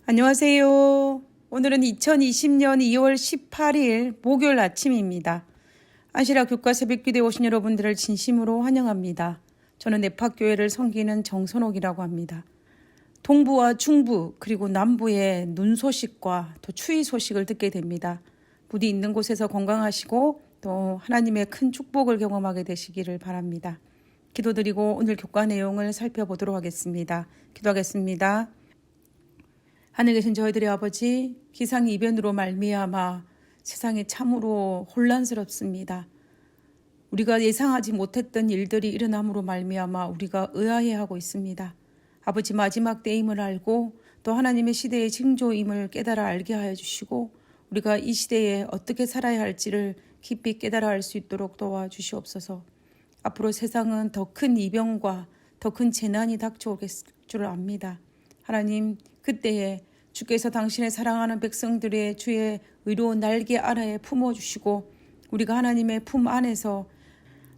안녕하세요. 오늘은 2020년 2월 18일 목요일 아침입니다. 안시라 교과 새벽기도에 오신 여러분들을 진심으로 환영합니다. 저는 네파교회를 섬기는 정선옥이라고 합니다. 동부와 중부 그리고 남부의 눈 소식과 또 추위 소식을 듣게 됩니다. 부디 있는 곳에서 건강하시고 또 하나님의 큰 축복을 경험하게 되시기를 바랍니다. 기도드리고 오늘 교과 내용을 살펴보도록 하겠습니다. 기도하겠습니다. 하늘에 계신 저희들의 아버지, 기상이변으로 말미암아 세상이 참으로 혼란스럽습니다. 우리가 예상하지 못했던 일들이 일어남으로 말미암아 우리가 의아해하고 있습니다. 아버지, 마지막 때임을 알고 또 하나님의 시대의 징조임을 깨달아 알게 하여 주시고 우리가 이 시대에 어떻게 살아야 할지를 깊이 깨달아 알 수 있도록 도와주시옵소서. 앞으로 세상은 더 큰 이병과 더 큰 재난이 닥쳐올 줄 압니다. 하나님, 그때에 주께서 당신의 사랑하는 백성들의 주의 의로운 날개 아래에 품어주시고 우리가 하나님의 품 안에서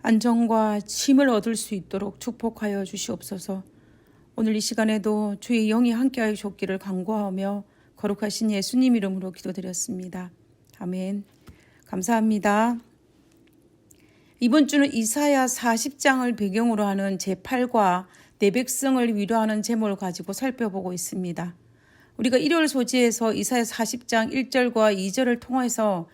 안정과 힘을 얻을 수 있도록 축복하여 주시옵소서. 오늘 이 시간에도 주의 영이 함께하여 주옵기를 간구하며 거룩하신 예수님 이름으로 기도드렸습니다. 아멘. 감사합니다. 이번 주는 이사야 40장을 배경으로 하는 제8과 내 백성을 위로하는 제목을 가지고 살펴보고 있습니다. 우리가 일요일 소지에서 이사야 40장 1절과 2절을 통해서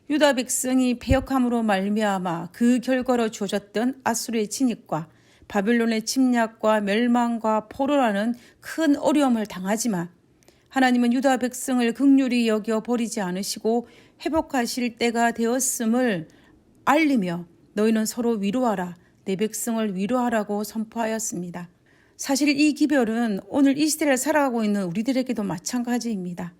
유다 백성이 패역함으로 말미암아 그 결과로 주어졌던 아수르의 진입과 바벨론의 침략과 멸망과 포로라는 큰 어려움을 당하지만 하나님은 유다 백성을 긍휼히 여겨 버리지 않으시고 회복하실 때가 되었음을 알리며 너희는 서로 위로하라, 내 백성을 위로하라고 선포하였습니다. 사실 이 기별은 오늘 이 시대를 살아가고 있는 우리들에게도 마찬가지입니다.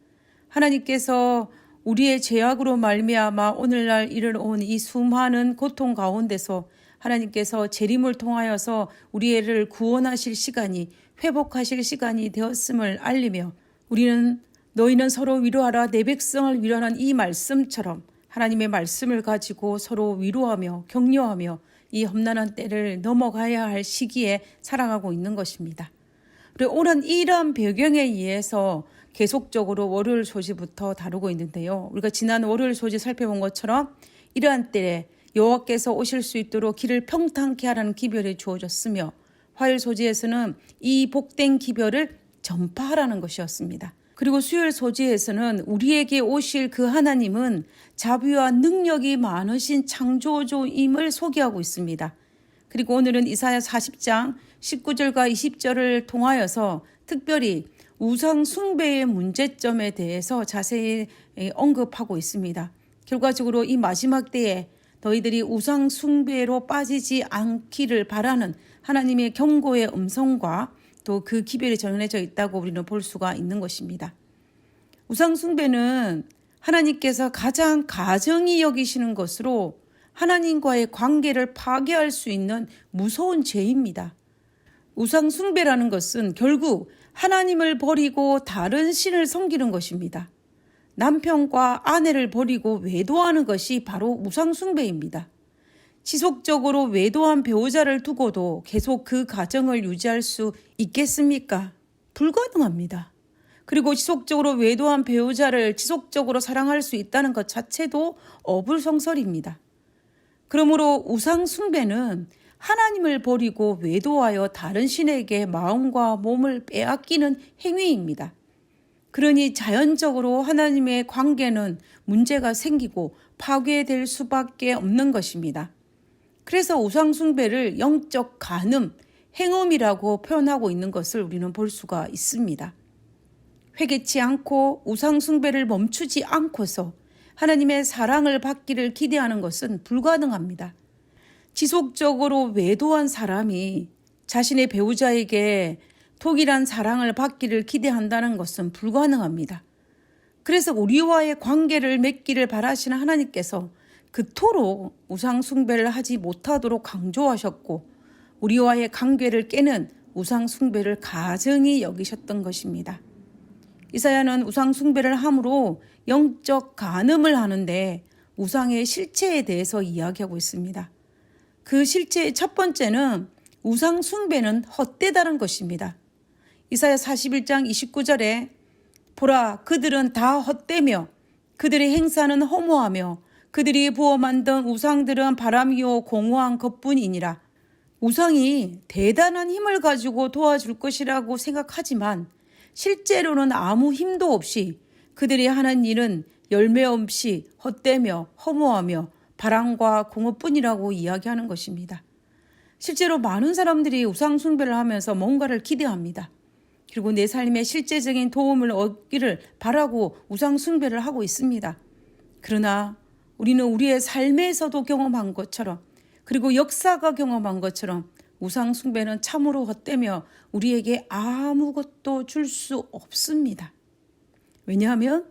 하나님께서 우리의 죄악으로 말미암아 오늘날 이르러온 이 수많은 고통 가운데서 하나님께서 재림을 통하여서 우리를 구원하실 시간이, 회복하실 시간이 되었음을 알리며 우리는 너희는 서로 위로하라, 내 백성을 위로하는 이 말씀처럼 하나님의 말씀을 가지고 서로 위로하며 격려하며 이 험난한 때를 넘어가야 할 시기에 살아가고 있는 것입니다. 그리고 오늘 이러한 배경에 의해서 계속적으로 월요일 소지부터 다루고 있는데요. 우리가 지난 월요일 소지 살펴본 것처럼 이러한 때에 여호와께서 오실 수 있도록 길을 평탄케 하라는 기별이 주어졌으며 화요일 소지에서는 이 복된 기별을 전파하라는 것이었습니다. 그리고 수요일 소지에서는 우리에게 오실 그 하나님은 자비와 능력이 많으신 창조주임을 소개하고 있습니다. 그리고 오늘은 이사야 40장 19절과 20절을 통하여서 특별히 우상 숭배의 문제점에 대해서 자세히 언급하고 있습니다. 결과적으로 이 마지막 때에 너희들이 우상 숭배로 빠지지 않기를 바라는 하나님의 경고의 음성과 또 그 기별이 전해져 있다고 우리는 볼 수가 있는 것입니다. 우상 숭배는 하나님께서 가장 가증히 여기시는 것으로 하나님과의 관계를 파괴할 수 있는 무서운 죄입니다. 우상 숭배라는 것은 결국 하나님을 버리고 다른 신을 섬기는 것입니다. 남편과 아내를 버리고 외도하는 것이 바로 우상 숭배입니다. 지속적으로 외도한 배우자를 두고도 계속 그 가정을 유지할 수 있겠습니까? 불가능합니다. 그리고 지속적으로 외도한 배우자를 지속적으로 사랑할 수 있다는 것 자체도 어불성설입니다. 그러므로 우상 숭배는 하나님을 버리고 외도하여 다른 신에게 마음과 몸을 빼앗기는 행위입니다. 그러니 자연적으로 하나님의 관계는 문제가 생기고 파괴될 수밖에 없는 것입니다. 그래서 우상 숭배를 영적 간음, 행음이라고 표현하고 있는 것을 우리는 볼 수가 있습니다. 회개치 않고 우상 숭배를 멈추지 않고서 하나님의 사랑을 받기를 기대하는 것은 불가능합니다. 지속적으로 외도한 사람이 자신의 배우자에게 동일한 사랑을 받기를 기대한다는 것은 불가능합니다. 그래서 우리와의 관계를 맺기를 바라시는 하나님께서 그토록 우상 숭배를 하지 못하도록 강조하셨고 우리와의 관계를 깨는 우상 숭배를 가증히 여기셨던 것입니다. 이사야는 우상 숭배를 함으로 영적 간음을 하는데 우상의 실체에 대해서 이야기하고 있습니다. 그 실체의 첫 번째는 우상 숭배는 헛되다는 것입니다. 이사야 41장 29절에 보라, 그들은 다 헛되며 그들의 행사는 허무하며 그들이 부어 만든 우상들은 바람이요 공허한 것뿐이니라. 우상이 대단한 힘을 가지고 도와줄 것이라고 생각하지만 실제로는 아무 힘도 없이 그들이 하는 일은 열매 없이 헛되며 허무하며 바람과 공허뿐이라고 이야기하는 것입니다. 실제로 많은 사람들이 우상 숭배를 하면서 뭔가를 기대합니다. 그리고 내 삶에 실제적인 도움을 얻기를 바라고 우상 숭배를 하고 있습니다. 그러나 우리는 우리의 삶에서도 경험한 것처럼, 그리고 역사가 경험한 것처럼 우상 숭배는 참으로 헛되며 우리에게 아무것도 줄 수 없습니다. 왜냐하면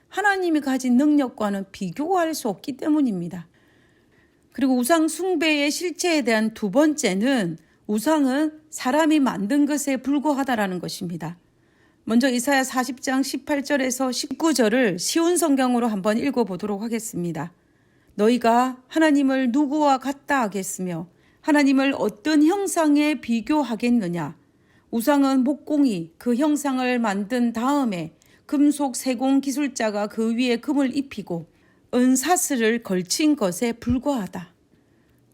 하나님이 가진 능력과는 비교할 수 없기 때문입니다. 그리고 우상 숭배의 실체에 대한 두 번째는 우상은 사람이 만든 것에 불과하다라는 것입니다. 먼저 이사야 40장 18절에서 19절을 쉬운 성경으로 한번 읽어보도록 하겠습니다. 너희가 하나님을 누구와 같다 하겠으며 하나님을 어떤 형상에 비교하겠느냐. 우상은 목공이 그 형상을 만든 다음에 금속 세공 기술자가 그 위에 금을 입히고 은사슬을 걸친 것에 불과하다.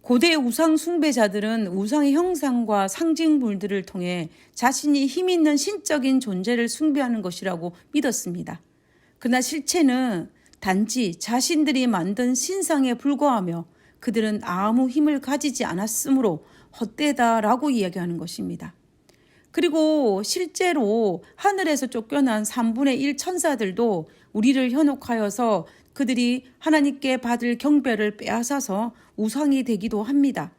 고대 우상 숭배자들은 우상의 형상과 상징물들을 통해 자신이 힘 있는 신적인 존재를 숭배하는 것이라고 믿었습니다. 그러나 실체는 단지 자신들이 만든 신상에 불과하며 그들은 아무 힘을 가지지 않았으므로 헛되다라고 이야기하는 것입니다. 그리고 실제로 하늘에서 쫓겨난 3분의 1 천사들도 우리를 현혹하여서 그들이 하나님께 받을 경배를 빼앗아서 우상이 되기도 합니다.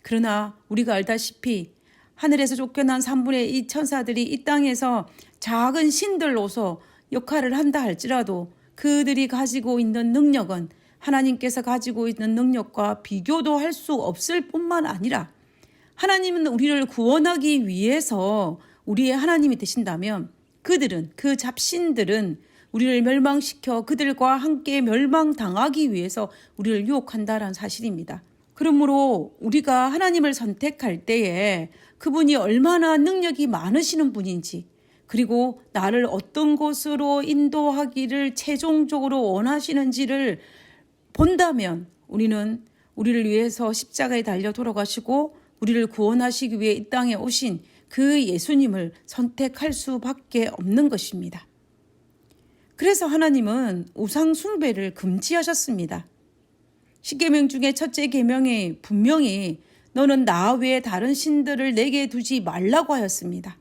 그러나 우리가 알다시피 하늘에서 쫓겨난 3분의 2 천사들이 이 땅에서 작은 신들로서 역할을 한다 할지라도 그들이 가지고 있는 능력은 하나님께서 가지고 있는 능력과 비교도 할 수 없을 뿐만 아니라 하나님은 우리를 구원하기 위해서 우리의 하나님이 되신다면 그들은, 그 잡신들은 우리를 멸망시켜 그들과 함께 멸망당하기 위해서 우리를 유혹한다라는 사실입니다. 그러므로 우리가 하나님을 선택할 때에 그분이 얼마나 능력이 많으시는 분인지, 그리고 나를 어떤 곳으로 인도하기를 최종적으로 원하시는지를 본다면 우리는 우리를 위해서 십자가에 달려 돌아가시고 우리를 구원하시기 위해 이 땅에 오신 그 예수님을 선택할 수밖에 없는 것입니다. 그래서 하나님은 우상 숭배를 금지하셨습니다. 십계명 중에 첫째 계명에 분명히 너는 나 외에 다른 신들을 내게 두지 말라고 하였습니다.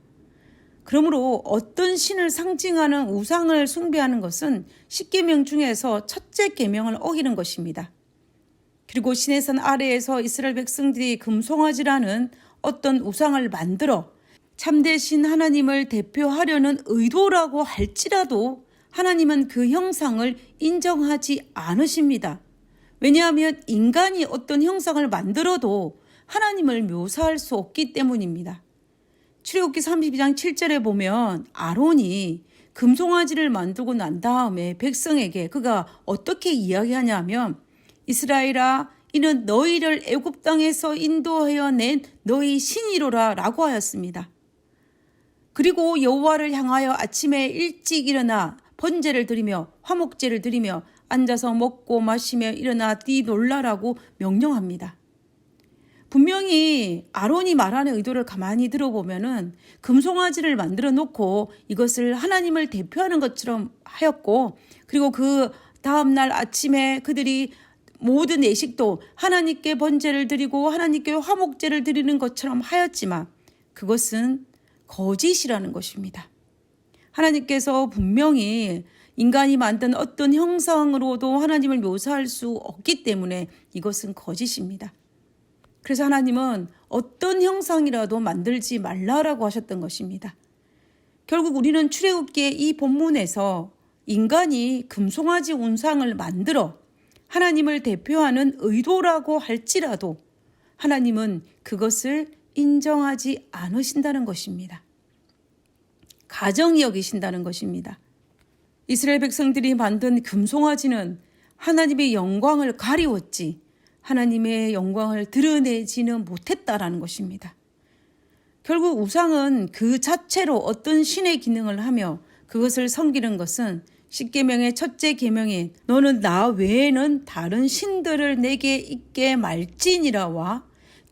그러므로 어떤 신을 상징하는 우상을 숭배하는 것은 십계명 중에서 첫째 계명을 어기는 것입니다. 그리고 시내산 아래에서 이스라엘 백성들이 금송아지라는 어떤 우상을 만들어 참되신 하나님을 대표하려는 의도라고 할지라도 하나님은 그 형상을 인정하지 않으십니다. 왜냐하면 인간이 어떤 형상을 만들어도 하나님을 묘사할 수 없기 때문입니다. 출애굽기 32장 7절에 보면 아론이 금송아지를 만들고 난 다음에 백성에게 그가 어떻게 이야기하냐면 이스라엘아 이는 너희를 애굽 땅에서 인도하여 낸 너희 신이로라 라고 하였습니다. 그리고 여호와를 향하여 아침에 일찍 일어나 번제를 드리며 화목제를 드리며 앉아서 먹고 마시며 일어나 뛰놀라라고 명령합니다. 분명히 아론이 말하는 의도를 가만히 들어보면은 금송아지를 만들어 놓고 이것을 하나님을 대표하는 것처럼 하였고, 그리고 그 다음날 아침에 그들이 모든 예식도 하나님께 번제를 드리고 하나님께 화목제를 드리는 것처럼 하였지만 그것은 거짓이라는 것입니다. 하나님께서 분명히 인간이 만든 어떤 형상으로도 하나님을 묘사할 수 없기 때문에 이것은 거짓입니다. 그래서 하나님은 어떤 형상이라도 만들지 말라라고 하셨던 것입니다. 결국 우리는 출애굽기의 이 본문에서 인간이 금송아지 우상을 만들어 하나님을 대표하는 의도라고 할지라도 하나님은 그것을 인정하지 않으신다는 것입니다. 가정이 여기신다는 것입니다. 이스라엘 백성들이 만든 금송아지는 하나님의 영광을 가리웠지 하나님의 영광을 드러내지는 못했다라는 것입니다. 결국 우상은 그 자체로 어떤 신의 기능을 하며 그것을 섬기는 것은 십계명의 첫째 계명인 너는 나 외에는 다른 신들을 내게 있게 말지니라와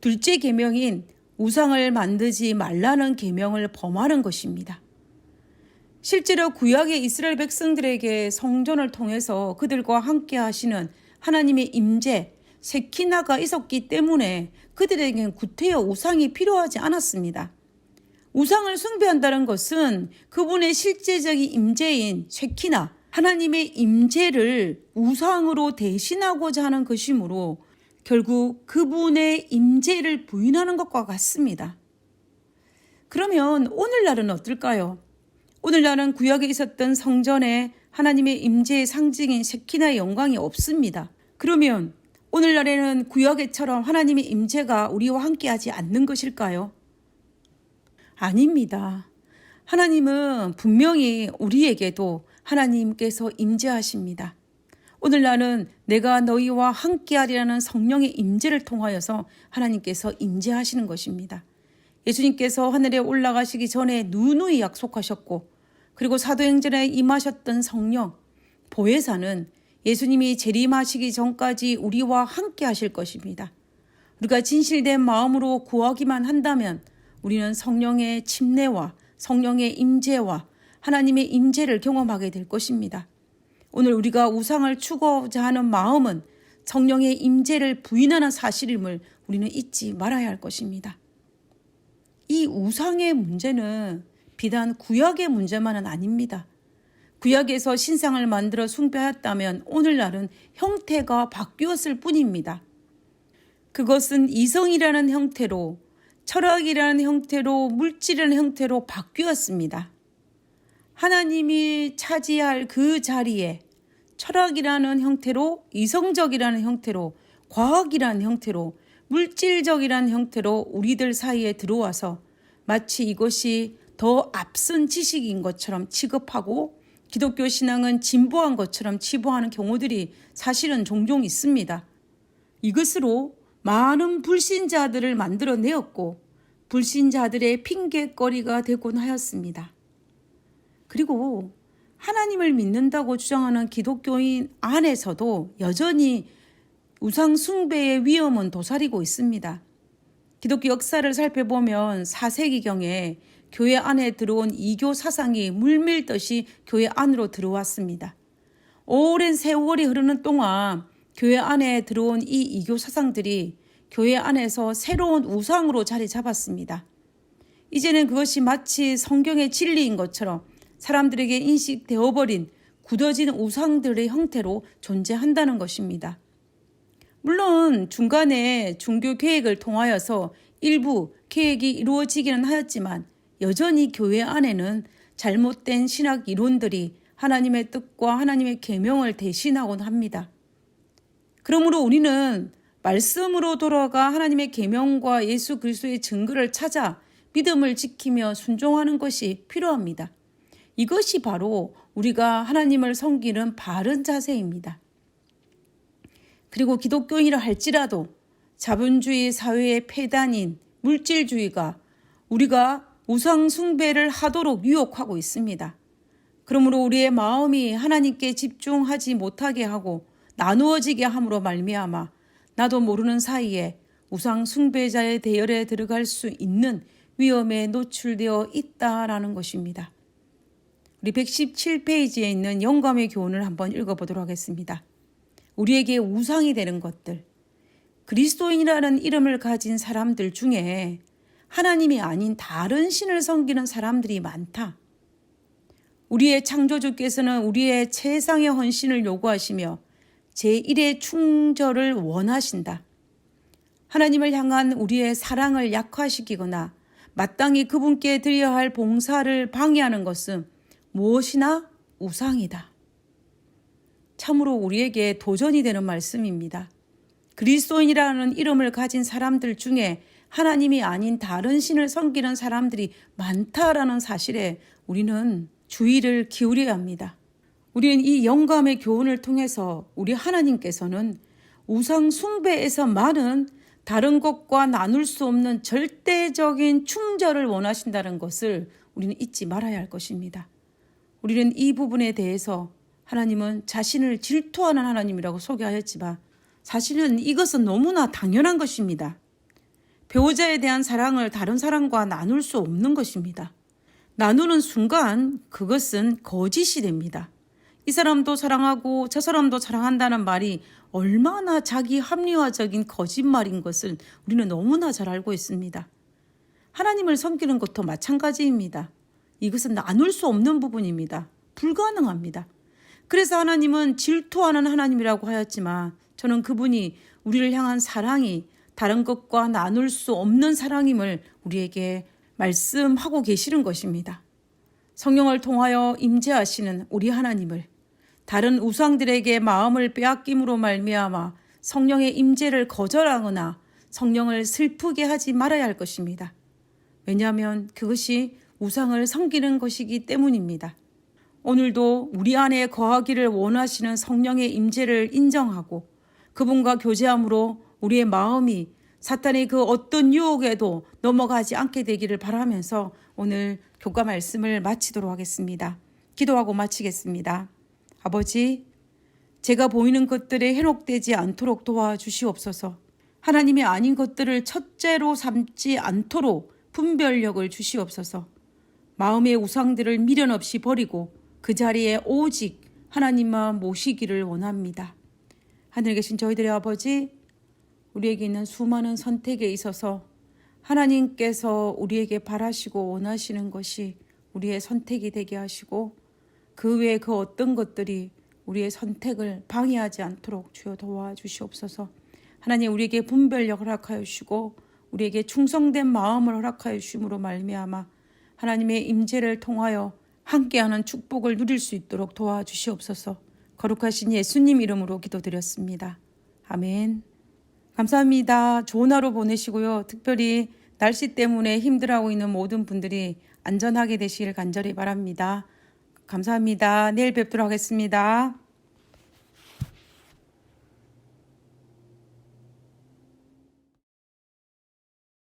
둘째 계명인 우상을 만들지 말라는 계명을 범하는 것입니다. 실제로 구약의 이스라엘 백성들에게 성전을 통해서 그들과 함께 하시는 하나님의 임재, 세키나가 있었기 때문에 그들에게는 구태여 우상이 필요하지 않았습니다. 우상을 숭배한다는 것은 그분의 실제적인 임재인 세키나, 하나님의 임재를 우상으로 대신하고자 하는 것이므로 결국 그분의 임재를 부인하는 것과 같습니다. 그러면 오늘날은 어떨까요? 오늘날은 구약에 있었던 성전에 하나님의 임재의 상징인 세키나의 영광이 없습니다. 그러면 오늘날에는 구약에처럼 하나님의 임재가 우리와 함께하지 않는 것일까요? 아닙니다. 하나님은 분명히 우리에게도 하나님께서 임재하십니다. 오늘날은 내가 너희와 함께하리라는 성령의 임재를 통하여서 하나님께서 임재하시는 것입니다. 예수님께서 하늘에 올라가시기 전에 누누이 약속하셨고 그리고 사도행전에 임하셨던 성령, 보혜사는 예수님이 재림하시기 전까지 우리와 함께 하실 것입니다. 우리가 진실된 마음으로 구하기만 한다면 우리는 성령의 침례와 성령의 임재와 하나님의 임재를 경험하게 될 것입니다. 오늘 우리가 우상을 추구하고자 하는 마음은 성령의 임재를 부인하는 사실임을 우리는 잊지 말아야 할 것입니다. 이 우상의 문제는 비단 구약의 문제만은 아닙니다. 구약에서 신상을 만들어 숭배하였다면 오늘날은 형태가 바뀌었을 뿐입니다. 그것은 이성이라는 형태로, 철학이라는 형태로, 물질이라는 형태로 바뀌었습니다. 하나님이 차지할 그 자리에 철학이라는 형태로, 이성적이라는 형태로, 과학이라는 형태로, 물질적이라는 형태로 우리들 사이에 들어와서 마치 이것이 더 앞선 지식인 것처럼 취급하고 기독교 신앙은 진보한 것처럼 치부하는 경우들이 사실은 종종 있습니다. 이것으로 많은 불신자들을 만들어내었고 불신자들의 핑계거리가 되곤 하였습니다. 그리고 하나님을 믿는다고 주장하는 기독교인 안에서도 여전히 우상 숭배의 위험은 도사리고 있습니다. 기독교 역사를 살펴보면 4세기경에 교회 안에 들어온 이교 사상이 물밀듯이 교회 안으로 들어왔습니다. 오랜 세월이 흐르는 동안 교회 안에 들어온 이 이교 사상들이 교회 안에서 새로운 우상으로 자리 잡았습니다. 이제는 그것이 마치 성경의 진리인 것처럼 사람들에게 인식되어버린 굳어진 우상들의 형태로 존재한다는 것입니다. 물론 중간에 종교 개혁을 통하여서 일부 개혁이 이루어지기는 하였지만 여전히 교회 안에는 잘못된 신학 이론들이 하나님의 뜻과 하나님의 계명을 대신하곤 합니다. 그러므로 우리는 말씀으로 돌아가 하나님의 계명과 예수 그리스도의 증거를 찾아 믿음을 지키며 순종하는 것이 필요합니다. 이것이 바로 우리가 하나님을 섬기는 바른 자세입니다. 그리고 기독교인이라 할지라도 자본주의 사회의 폐단인 물질주의가 우리가 우상 숭배를 하도록 유혹하고 있습니다. 그러므로 우리의 마음이 하나님께 집중하지 못하게 하고 나누어지게 함으로 말미암아 나도 모르는 사이에 우상 숭배자의 대열에 들어갈 수 있는 위험에 노출되어 있다라는 것입니다. 우리 117페이지에 있는 영감의 교훈을 한번 읽어보도록 하겠습니다. 우리에게 우상이 되는 것들, 그리스도인이라는 이름을 가진 사람들 중에 하나님이 아닌 다른 신을 섬기는 사람들이 많다. 우리의 창조주께서는 우리의 최상의 헌신을 요구하시며 제1의 충절을 원하신다. 하나님을 향한 우리의 사랑을 약화시키거나 마땅히 그분께 드려야 할 봉사를 방해하는 것은 무엇이나 우상이다. 참으로 우리에게 도전이 되는 말씀입니다. 그리스도인이라는 이름을 가진 사람들 중에 하나님이 아닌 다른 신을 섬기는 사람들이 많다라는 사실에 우리는 주의를 기울여야 합니다. 우리는 이 영감의 교훈을 통해서 우리 하나님께서는 우상 숭배에서만은 다른 것과 나눌 수 없는 절대적인 충절을 원하신다는 것을 우리는 잊지 말아야 할 것입니다. 우리는 이 부분에 대해서 하나님은 자신을 질투하는 하나님이라고 소개하였지만 사실은 이것은 너무나 당연한 것입니다. 배우자에 대한 사랑을 다른 사람과 나눌 수 없는 것입니다. 나누는 순간 그것은 거짓이 됩니다. 이 사람도 사랑하고 저 사람도 사랑한다는 말이 얼마나 자기 합리화적인 거짓말인 것을 우리는 너무나 잘 알고 있습니다. 하나님을 섬기는 것도 마찬가지입니다. 이것은 나눌 수 없는 부분입니다. 불가능합니다. 그래서 하나님은 질투하는 하나님이라고 하였지만 저는 그분이 우리를 향한 사랑이 다른 것과 나눌 수 없는 사랑임을 우리에게 말씀하고 계시는 것입니다. 성령을 통하여 임재하시는 우리 하나님을 다른 우상들에게 마음을 빼앗김으로 말미암아 성령의 임재를 거절하거나 성령을 슬프게 하지 말아야 할 것입니다. 왜냐하면 그것이 우상을 섬기는 것이기 때문입니다. 오늘도 우리 안에 거하기를 원하시는 성령의 임재를 인정하고 그분과 교제함으로 우리의 마음이 사탄의 그 어떤 유혹에도 넘어가지 않게 되기를 바라면서 오늘 교과 말씀을 마치도록 하겠습니다. 기도하고 마치겠습니다. 아버지, 제가 보이는 것들에 현혹되지 않도록 도와주시옵소서. 하나님이 아닌 것들을 첫째로 삼지 않도록 분별력을 주시옵소서. 마음의 우상들을 미련 없이 버리고 그 자리에 오직 하나님만 모시기를 원합니다. 하늘에 계신 저희들의 아버지, 우리에게 있는 수많은 선택에 있어서 하나님께서 우리에게 바라시고 원하시는 것이 우리의 선택이 되게 하시고 그 외에 그 어떤 것들이 우리의 선택을 방해하지 않도록 주여 도와주시옵소서. 하나님, 우리에게 분별력을 허락하여 주시고 우리에게 충성된 마음을 허락하여 주심으로 말미암아 하나님의 임재를 통하여 함께하는 축복을 누릴 수 있도록 도와주시옵소서. 거룩하신 예수님 이름으로 기도드렸습니다. 아멘. 감사합니다. 좋은 하루 보내시고요. 특별히 날씨 때문에 힘들어하고 있는 모든 분들이 안전하게 되시길 간절히 바랍니다. 감사합니다. 내일 뵙도록 하겠습니다.